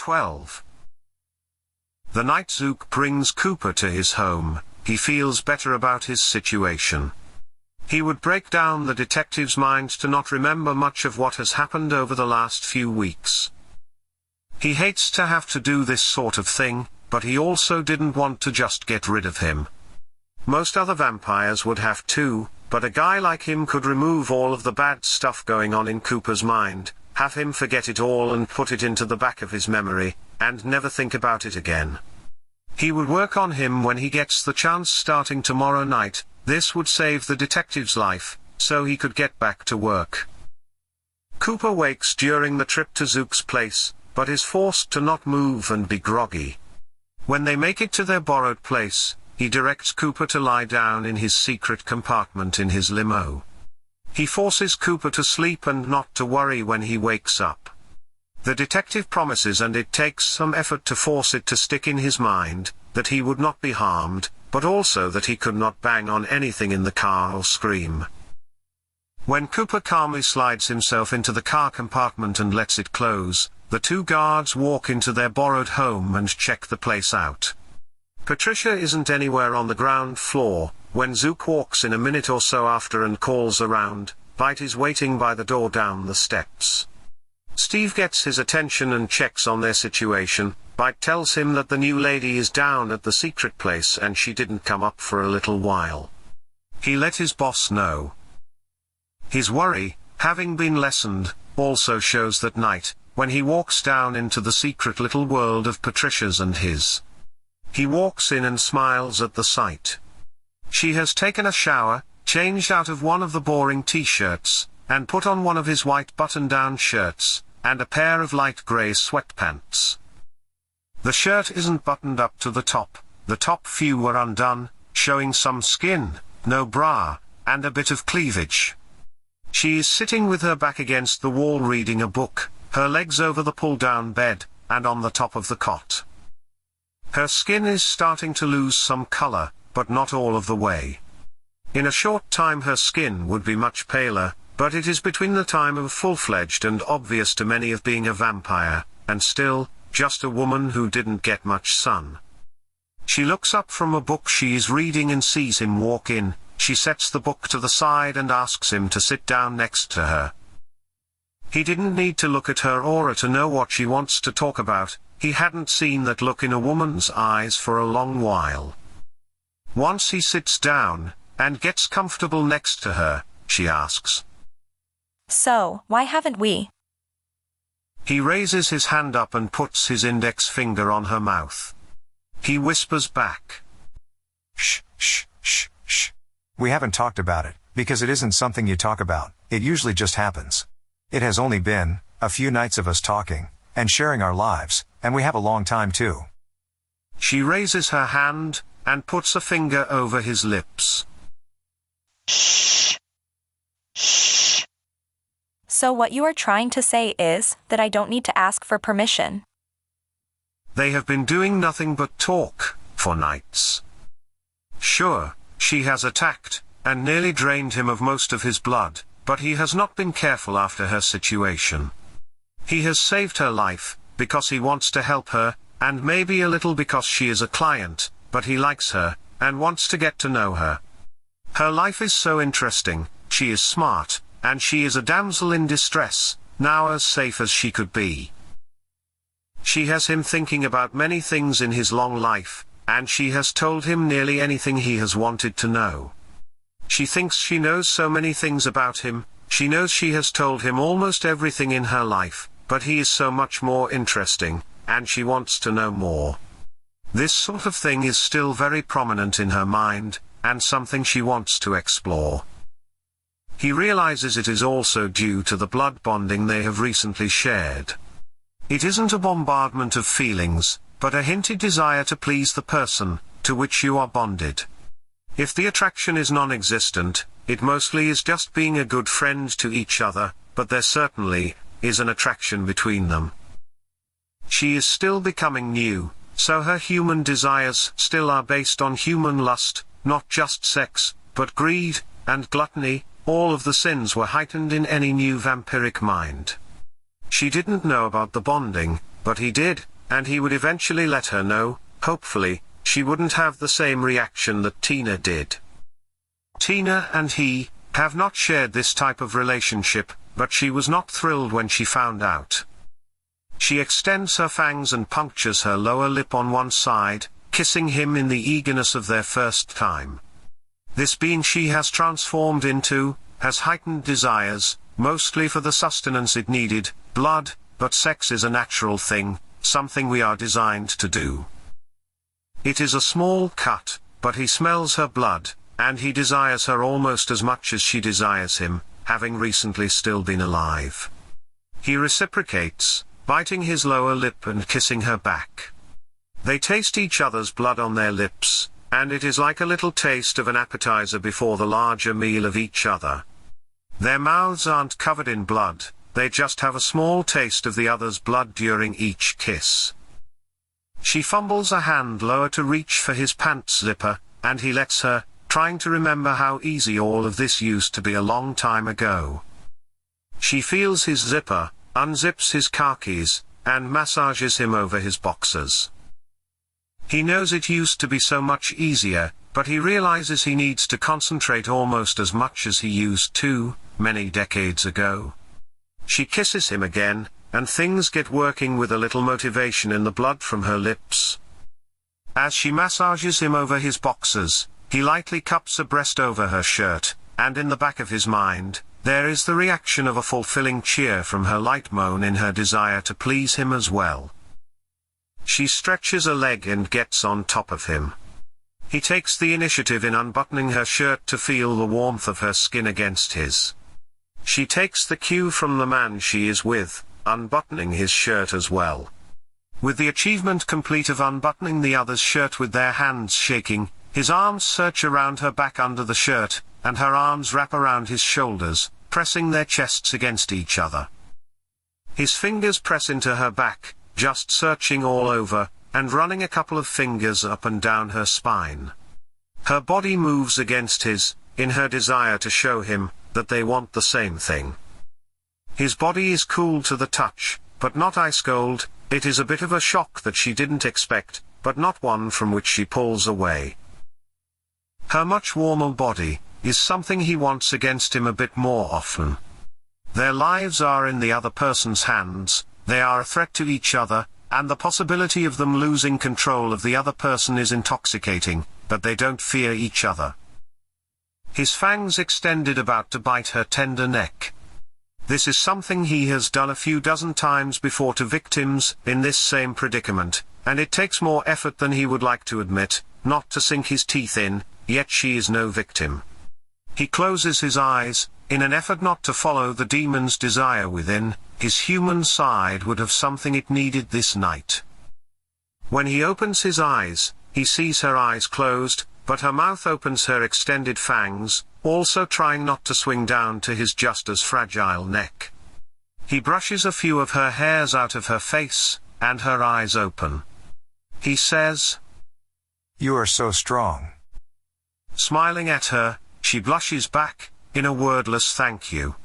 12. The night Zook brings Cooper to his home, he feels better about his situation. He would break down the detective's mind to not remember much of what has happened over the last few weeks. He hates to have to do this sort of thing, but he also didn't want to just get rid of him. Most other vampires would have to, but a guy like him could remove all of the bad stuff going on in Cooper's mind, have him forget it all and put it into the back of his memory, and never think about it again. He would work on him when he gets the chance starting tomorrow night. This would save the detective's life, so he could get back to work. Cooper wakes during the trip to Zook's place, but is forced to not move and be groggy. When they make it to their borrowed place, he directs Cooper to lie down in his secret compartment in his limo. He forces Cooper to sleep and not to worry when he wakes up. The detective promises, and it takes some effort to force it to stick in his mind, that he would not be harmed, but also that he could not bang on anything in the car or scream. When Cooper calmly slides himself into the car compartment and lets it close, the two guards walk into their borrowed home and check the place out. Patricia isn't anywhere on the ground floor. When Zook walks in a minute or so after and calls around, Bite is waiting by the door down the steps. Steve gets his attention and checks on their situation. Bite tells him that the new lady is down at the secret place and she didn't come up for a little while. He let his boss know. His worry, having been lessened, also shows that night, when he walks down into the secret little world of Patricia's and his. He walks in and smiles at the sight. She has taken a shower, changed out of one of the boring t-shirts, and put on one of his white button-down shirts, and a pair of light grey sweatpants. The shirt isn't buttoned up to the top few were undone, showing some skin, no bra, and a bit of cleavage. She is sitting with her back against the wall reading a book, her legs over the pull-down bed, and on the top of the cot. Her skin is starting to lose some color, but not all of the way. In a short time her skin would be much paler, but it is between the time of full-fledged and obvious to many of being a vampire, and still, just a woman who didn't get much sun. She looks up from a book she is reading and sees him walk in. She sets the book to the side and asks him to sit down next to her. He didn't need to look at her aura to know what she wants to talk about. He hadn't seen that look in a woman's eyes for a long while. Once he sits down, and gets comfortable next to her, she asks, "So, why haven't we?" He raises his hand up and puts his index finger on her mouth. He whispers back, "Shh, shh, shh, shh. We haven't talked about it, because it isn't something you talk about, it usually just happens. It has only been a few nights of us talking, and sharing our lives, and we have a long time too." She raises her hand, and puts a finger over his lips. Shh. Shh. So what you are trying to say is that I don't need to ask for permission. They have been doing nothing but talk, for nights. Sure, she has attacked, and nearly drained him of most of his blood, but he has not been careful after her situation. He has saved her life, because he wants to help her, and maybe a little because she is a client, but he likes her, and wants to get to know her. Her life is so interesting, she is smart, and she is a damsel in distress, now as safe as she could be. She has him thinking about many things in his long life, and she has told him nearly anything he has wanted to know. She thinks she knows so many things about him. She knows she has told him almost everything in her life, but he is so much more interesting, and she wants to know more. This sort of thing is still very prominent in her mind, and something she wants to explore. He realizes it is also due to the blood bonding they have recently shared. It isn't a bombardment of feelings, but a hinted desire to please the person to which you are bonded. If the attraction is non-existent, it mostly is just being a good friend to each other, but there certainly is an attraction between them. She is still becoming new, so her human desires still are based on human lust, not just sex, but greed, and gluttony. All of the sins were heightened in any new vampiric mind. She didn't know about the bonding, but he did, and he would eventually let her know. Hopefully, she wouldn't have the same reaction that Tina did. Tina and he have not shared this type of relationship, but she was not thrilled when she found out. She extends her fangs and punctures her lower lip on one side, kissing him in the eagerness of their first time. This being she has transformed into, has heightened desires, mostly for the sustenance it needed, blood, but sex is a natural thing, something we are designed to do. It is a small cut, but he smells her blood, and he desires her almost as much as she desires him, having recently still been alive. He reciprocates, biting his lower lip and kissing her back. They taste each other's blood on their lips, and it is like a little taste of an appetizer before the larger meal of each other. Their mouths aren't covered in blood, they just have a small taste of the other's blood during each kiss. She fumbles a hand lower to reach for his pants zipper, and he lets her, trying to remember how easy all of this used to be a long time ago. She feels his zipper, unzips his khakis, and massages him over his boxers. He knows it used to be so much easier, but he realizes he needs to concentrate almost as much as he used to, many decades ago. She kisses him again, and things get working with a little motivation in the blood from her lips. As she massages him over his boxers, he lightly cups a breast over her shirt, and in the back of his mind, there is the reaction of a fulfilling cheer from her light moan in her desire to please him as well. She stretches a leg and gets on top of him. He takes the initiative in unbuttoning her shirt to feel the warmth of her skin against his. She takes the cue from the man she is with, unbuttoning his shirt as well. With the achievement complete of unbuttoning the other's shirt with their hands shaking, his arms search around her back under the shirt, and her arms wrap around his shoulders, pressing their chests against each other. His fingers press into her back, just searching all over, and running a couple of fingers up and down her spine. Her body moves against his, in her desire to show him that they want the same thing. His body is cool to the touch, but not ice cold. It is a bit of a shock that she didn't expect, but not one from which she pulls away. Her much warmer body is something he wants against him a bit more often. Their lives are in the other person's hands, they are a threat to each other, and the possibility of them losing control of the other person is intoxicating, but they don't fear each other. His fangs extended about to bite her tender neck. This is something he has done a few dozen times before to victims in this same predicament, and it takes more effort than he would like to admit, not to sink his teeth in, yet she is no victim. He closes his eyes, in an effort not to follow the demon's desire within. His human side would have something it needed this night. When he opens his eyes, he sees her eyes closed, but her mouth opens, her extended fangs, also trying not to swing down to his just as fragile neck. He brushes a few of her hairs out of her face, and her eyes open. He says, "You are so strong." Smiling at her, she blushes back, in a wordless thank you.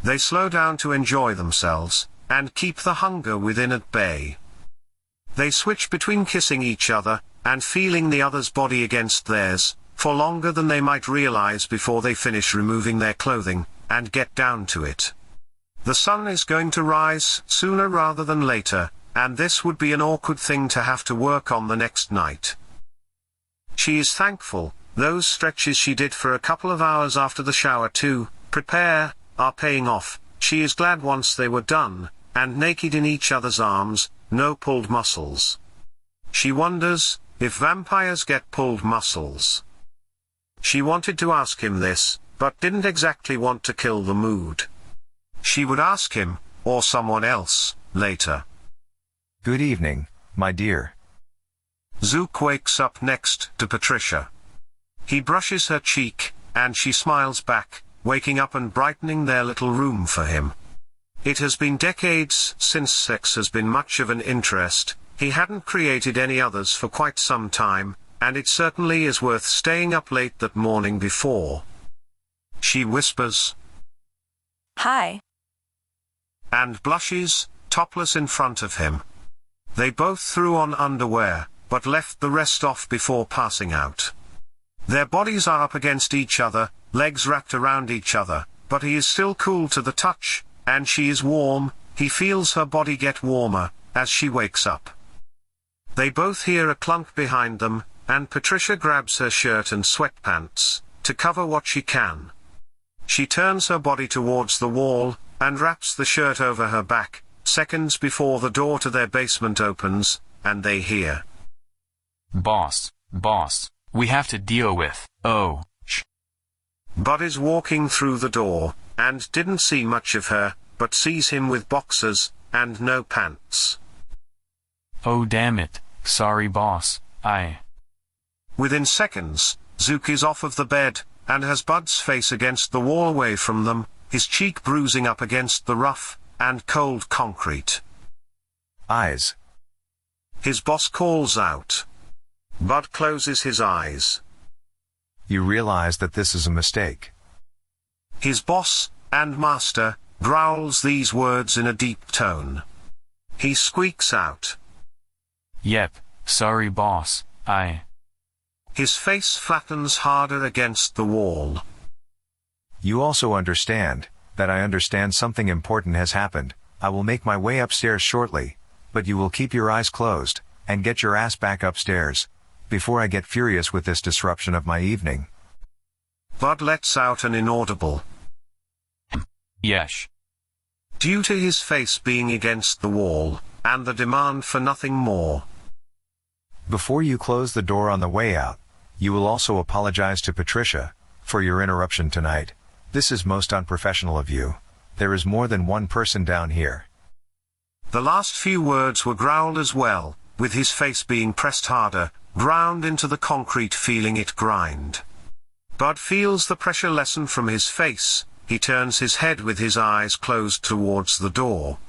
They slow down to enjoy themselves, and keep the hunger within at bay. They switch between kissing each other, and feeling the other's body against theirs, for longer than they might realize before they finish removing their clothing, and get down to it. The sun is going to rise sooner rather than later, and this would be an awkward thing to have to work on the next night. She is thankful, those stretches she did for a couple of hours after the shower to prepare, are paying off. She is glad once they were done, and naked in each other's arms, no pulled muscles. She wonders if vampires get pulled muscles. She wanted to ask him this, but didn't exactly want to kill the mood. She would ask him, or someone else, later. "Good evening, my dear." Zook wakes up next to Patricia. He brushes her cheek, and she smiles back, waking up and brightening their little room for him. It has been decades since sex has been much of an interest. He hadn't created any others for quite some time, and it certainly is worth staying up late that morning before. She whispers, "Hi," and blushes, topless in front of him. They both threw on underwear, but left the rest off before passing out. Their bodies are up against each other, legs wrapped around each other, but he is still cool to the touch, and she is warm. He feels her body get warmer as she wakes up. They both hear a clunk behind them, and Patricia grabs her shirt and sweatpants to cover what she can. She turns her body towards the wall and wraps the shirt over her back, seconds before the door to their basement opens, and they hear, Boss, we have to deal with, Bud is walking through the door, and didn't see much of her, but sees him with boxers and no pants. Oh damn it, sorry boss, Within seconds, Zook is off of the bed, and has Bud's face against the wall away from them, his cheek bruising up against the rough and cold concrete. Eyes. His boss calls out. Bud closes his eyes. You realize that this is a mistake. His boss, and master, growls these words in a deep tone. He squeaks out. Yep, sorry boss, His face flattens harder against the wall. You also understand that I understand something important has happened. I will make my way upstairs shortly, but you will keep your eyes closed, and get your ass back upstairs, before I get furious with this disruption of my evening. Bud lets out an inaudible Yesh. due to his face being against the wall, and the demand for nothing more. Before you close the door on the way out, you will also apologize to Patricia for your interruption tonight. This is most unprofessional of you. There is more than one person down here. The last few words were growled as well, with his face being pressed harder, ground into the concrete, feeling it grind. Bud feels the pressure lessen from his face. He turns his head with his eyes closed towards the door.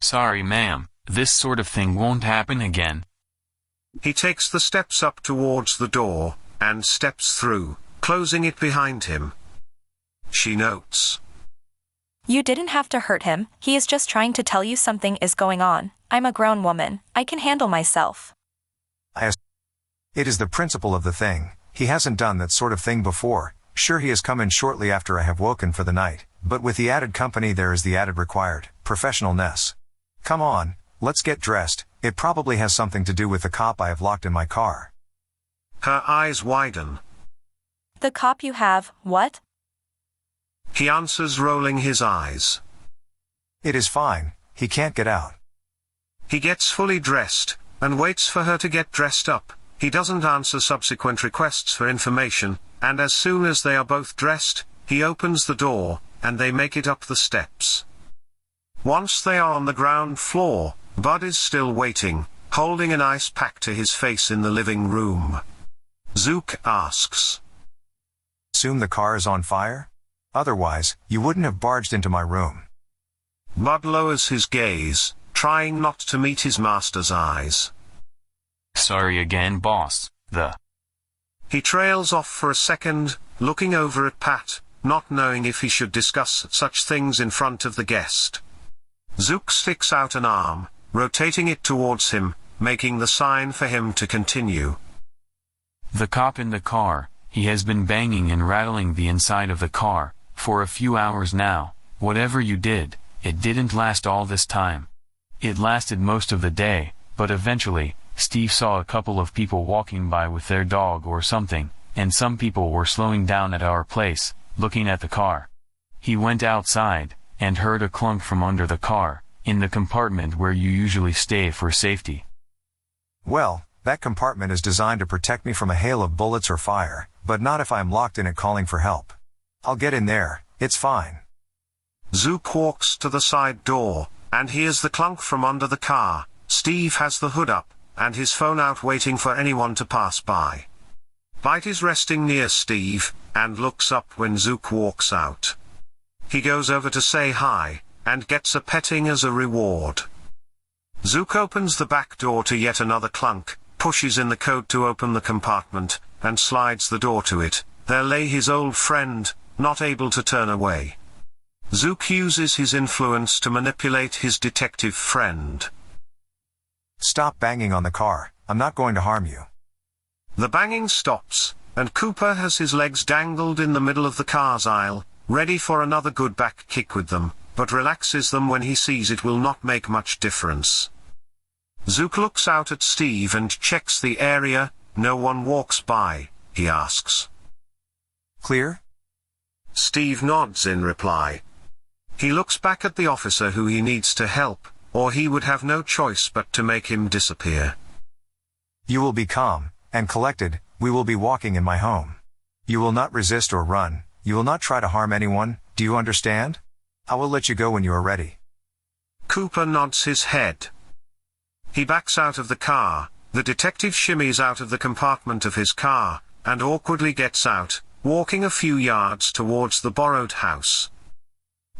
Sorry ma'am, this sort of thing won't happen again. He takes the steps up towards the door, and steps through, closing it behind him. She notes. You didn't have to hurt him, he is just trying to tell you something is going on. I'm a grown woman, I can handle myself. It is the principle of the thing. He hasn't done that sort of thing before. Sure, he has come in shortly after I have woken for the night, but with the added company there is the added required professionalness. Come on, let's get dressed. It probably has something to do with the cop I have locked in my car. Her eyes widen. The cop you have, what? He answers, rolling his eyes. It is fine, he can't get out. He gets fully dressed, and waits for her to get dressed up. He doesn't answer subsequent requests for information, and as soon as they are both dressed, he opens the door, and they make it up the steps. Once they are on the ground floor, Bud is still waiting, holding an ice pack to his face in the living room. Zook asks. Assume the car is on fire? Otherwise, you wouldn't have barged into my room. Bud lowers his gaze, trying not to meet his master's eyes. Sorry again boss, He trails off for a second, looking over at Pat, not knowing if he should discuss such things in front of the guest. Zook sticks out an arm, rotating it towards him, making the sign for him to continue. The cop in the car, he has been banging and rattling the inside of the car, for a few hours now. Whatever you did, it didn't last all this time. It lasted most of the day, but eventually, Steve saw a couple of people walking by with their dog or something, and some people were slowing down at our place, looking at the car. He went outside, and heard a clunk from under the car, in the compartment where you usually stay for safety. Well, that compartment is designed to protect me from a hail of bullets or fire, but not if I'm locked in it calling for help. I'll get in there, it's fine. Zook walks to the side door, and hears the clunk from under the car. Steve has the hood up, and his phone out waiting for anyone to pass by. Bite is resting near Steve, and looks up when Zook walks out. He goes over to say hi, and gets a petting as a reward. Zook opens the back door to yet another clunk, pushes in the code to open the compartment, and slides the door to it. There lay his old friend, not able to turn away. Zook uses his influence to manipulate his detective friend. Stop banging on the car, I'm not going to harm you. The banging stops, and Cooper has his legs dangled in the middle of the car's aisle, ready for another good back kick with them, but relaxes them when he sees it will not make much difference. Zook looks out at Steve and checks the area. No one walks by, he asks. Clear? Steve nods in reply. He looks back at the officer who he needs to help, or he would have no choice but to make him disappear. You will be calm and collected. We will be walking in my home. You will not resist or run. You will not try to harm anyone. Do you understand? I will let you go when you are ready. Cooper nods his head. He backs out of the car. The detective shimmies out of the compartment of his car, and awkwardly gets out, walking a few yards towards the borrowed house.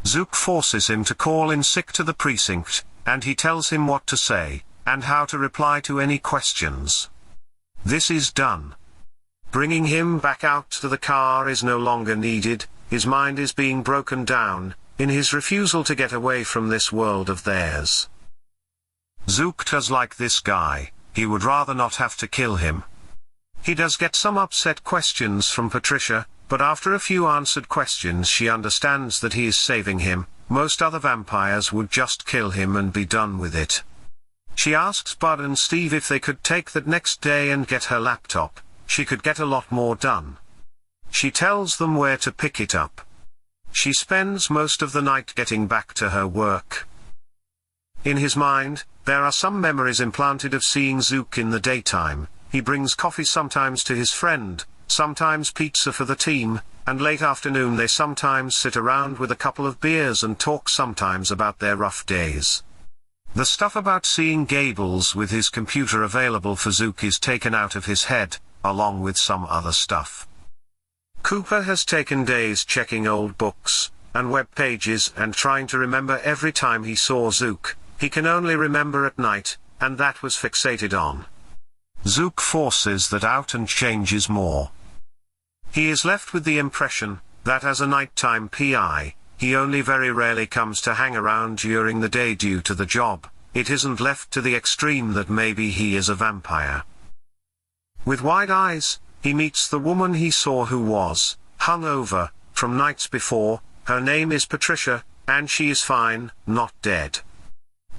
Zook forces him to call in sick to the precinct, and he tells him what to say, and how to reply to any questions. This is done. Bringing him back out to the car is no longer needed. His mind is being broken down, in his refusal to get away from this world of theirs. Zook does like this guy. He would rather not have to kill him. He does get some upset questions from Patricia, but after a few answered questions she understands that he is saving him. Most other vampires would just kill him and be done with it. She asks Bud and Steve if they could take that next day and get her laptop. She could get a lot more done. She tells them where to pick it up. She spends most of the night getting back to her work. In his mind, there are some memories implanted of seeing Zook in the daytime. He brings coffee sometimes to his friend, sometimes pizza for the team, and late afternoon they sometimes sit around with a couple of beers and talk sometimes about their rough days. The stuff about seeing Gables with his computer available for Zook is taken out of his head, along with some other stuff. Cooper has taken days checking old books and web pages and trying to remember every time he saw Zook. He can only remember at night, and that was fixated on. Zook forces that out and changes more. He is left with the impression that as a nighttime PI, he only very rarely comes to hang around during the day due to the job. It isn't left to the extreme that maybe he is a vampire. With wide eyes, he meets the woman he saw who was hungover from nights before. Her name is Patricia, and she is fine, not dead.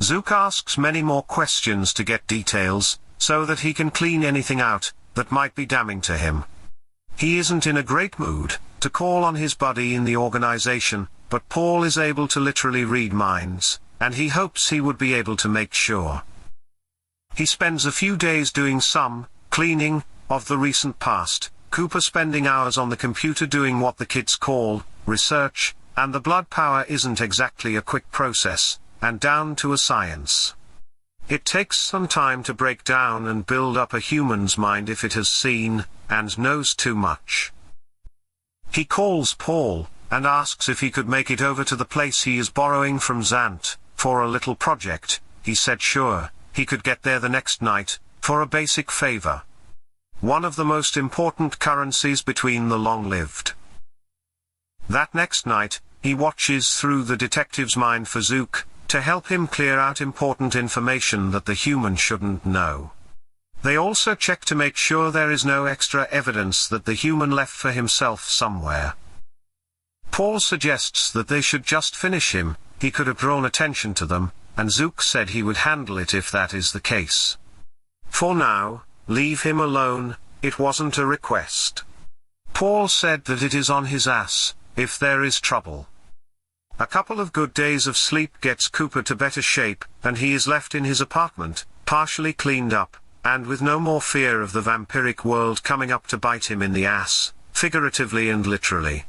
Zook asks many more questions to get details, so that he can clean anything out that might be damning to him. He isn't in a great mood to call on his buddy in the organization, but Paul is able to literally read minds, and he hopes he would be able to make sure. He spends a few days doing some cleaning of the recent past, Cooper spending hours on the computer doing what the kids call research, and the blood power isn't exactly a quick process, and down to a science. It takes some time to break down and build up a human's mind if it has seen and knows too much. He calls Paul and asks if he could make it over to the place he is borrowing from Zant for a little project. He said sure, he could get there the next night for a basic favor. One of the most important currencies between the long-lived. That next night, he watches through the detective's mind for Zook, to help him clear out important information that the human shouldn't know. They also check to make sure there is no extra evidence that the human left for himself somewhere. Paul suggests that they should just finish him. He could have drawn attention to them, and Zook said he would handle it if that is the case. For now, leave him alone. It wasn't a request. Paul said that it is on his ass if there is trouble. A couple of good days of sleep gets Cooper to better shape, and he is left in his apartment, partially cleaned up, and with no more fear of the vampiric world coming up to bite him in the ass, figuratively and literally.